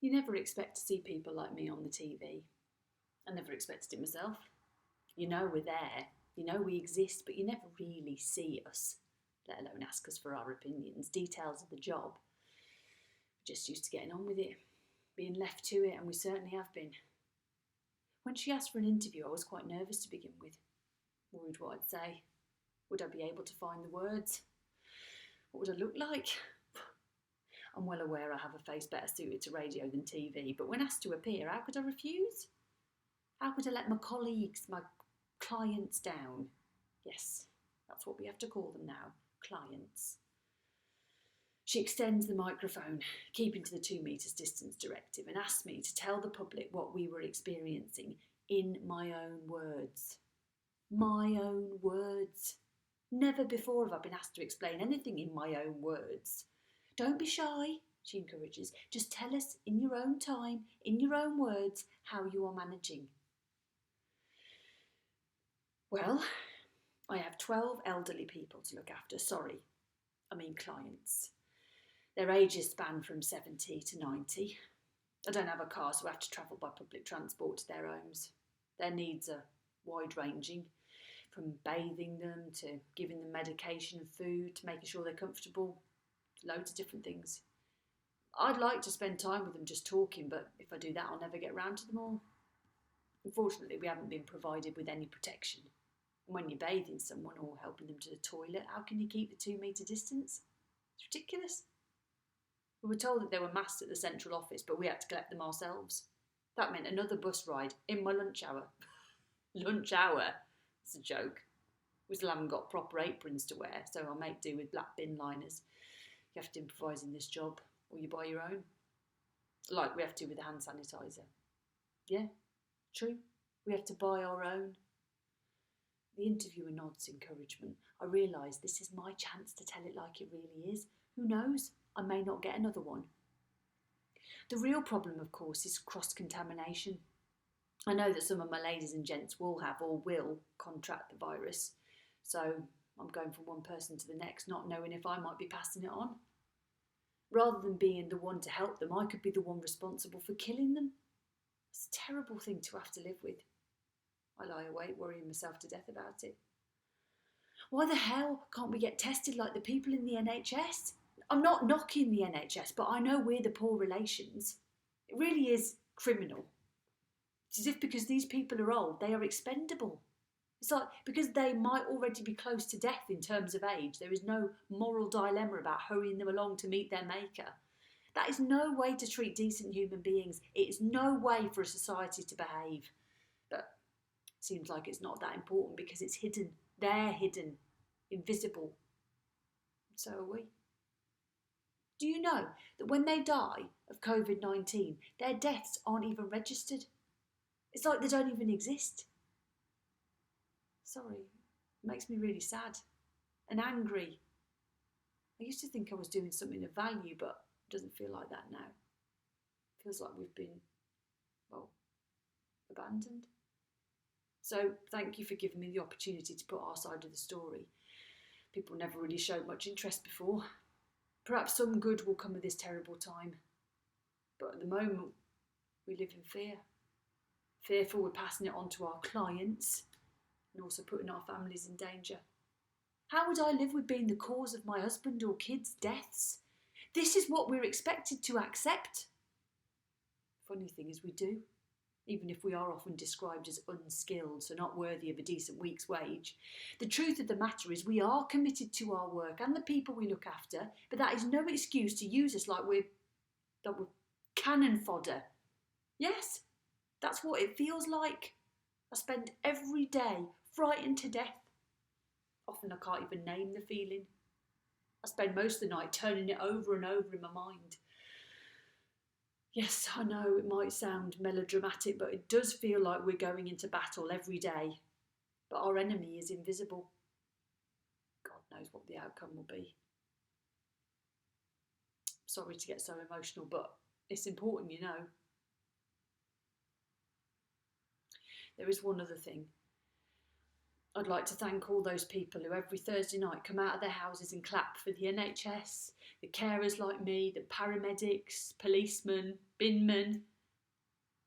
You never expect to see people like me on the TV. I never expected it myself. You know we're there, you know we exist, but you never really see us, let alone ask us for our opinions, details of the job. We're just used to getting on with it, being left to it, and we certainly have been. When she asked for an interview, I was quite nervous to begin with. Worried what I'd say. Would I be able to find the words? What would I look like? I'm well aware I have a face better suited to radio than TV, but when asked to appear, how could I refuse? How could I let my colleagues, my clients down? Yes, that's what we have to call them now, clients. She extends the microphone, keeping to the 2 metres distance directive, and asks me to tell the public what we were experiencing in my own words. My own words. Never before have I been asked to explain anything in my own words. Don't be shy, she encourages. Just tell us in your own time, in your own words, how you are managing. Well, I have 12 elderly people to look after. Clients. Their ages span from 70 to 90. I don't have a car, so I have to travel by public transport to their homes. Their needs are wide-ranging, from bathing them to giving them medication and food to making sure they're comfortable. Loads of different things. I'd like to spend time with them just talking, but if I do that, I'll never get round to them all. Unfortunately, we haven't been provided with any protection. And when you're bathing someone or helping them to the toilet, how can you keep the 2 metre distance? It's ridiculous. We were told that there were masks at the central office, but we had to collect them ourselves. That meant another bus ride in my lunch hour. Lunch hour? It's a joke. We still haven't got proper aprons to wear, so I'll make do with black bin liners. You have to improvise in this job, or you buy your own. Like we have to with the hand sanitiser. Yeah, true. We have to buy our own. The interviewer nods encouragement. I realise this is my chance to tell it like it really is. Who knows? I may not get another one. The real problem, of course, is cross-contamination. I know that some of my ladies and gents will have or will contract the virus, so I'm going from one person to the next, not knowing if I might be passing it on. Rather than being the one to help them, I could be the one responsible for killing them. It's a terrible thing to have to live with. I lie awake worrying myself to death about it. Why the hell can't we get tested like the people in the NHS? I'm not knocking the NHS, but I know we're the poor relations. It really is criminal. It's as if because these people are old, they are expendable. It's like because they might already be close to death in terms of age, there is no moral dilemma about hurrying them along to meet their maker. That is no way to treat decent human beings. It is no way for a society to behave. But it seems like it's not that important because it's hidden. They're hidden, invisible. So are we. Do you know that when they die of COVID-19, their deaths aren't even registered? It's like they don't even exist. Sorry, it makes me really sad and angry. I used to think I was doing something of value, but it doesn't feel like that now. It feels like we've been, abandoned. So thank you for giving me the opportunity to put our side of the story. People never really showed much interest before. Perhaps some good will come of this terrible time. But at the moment, we live in fear. Fearful we're passing it on to our clients and also putting our families in danger. How would I live with being the cause of my husband or kids' deaths? This is what we're expected to accept. Funny thing is we do, even if we are often described as unskilled, so not worthy of a decent week's wage. The truth of the matter is we are committed to our work and the people we look after, but that is no excuse to use us like we're cannon fodder. Yes, that's what it feels like. I spend every day frightened to death. Often I can't even name the feeling. I spend most of the night turning it over and over in my mind. Yes, I know it might sound melodramatic, but it does feel like we're going into battle every day. But our enemy is invisible. God knows what the outcome will be. Sorry to get so emotional, but it's important, you know. There is one other thing. I'd like to thank all those people who every Thursday night come out of their houses and clap for the NHS, the carers like me, the paramedics, policemen, binman.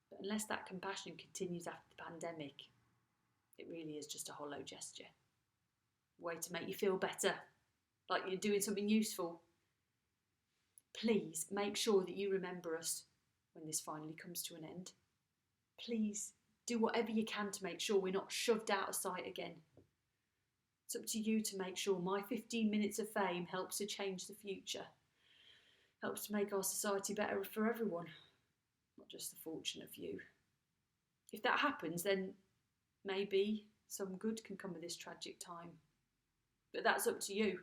But unless that compassion continues after the pandemic, it really is just a hollow gesture. A way to make you feel better, like you're doing something useful. Please make sure that you remember us when this finally comes to an end. Please do whatever you can to make sure we're not shoved out of sight again. It's up to you to make sure my 15 minutes of fame helps to change the future, helps to make our society better for everyone, not just the fortunate few. If that happens, then maybe some good can come of this tragic time. But that's up to you.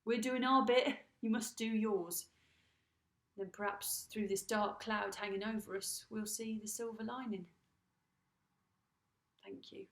We're doing our bit, you must do yours. Then perhaps through this dark cloud hanging over us, we'll see the silver lining. Thank you.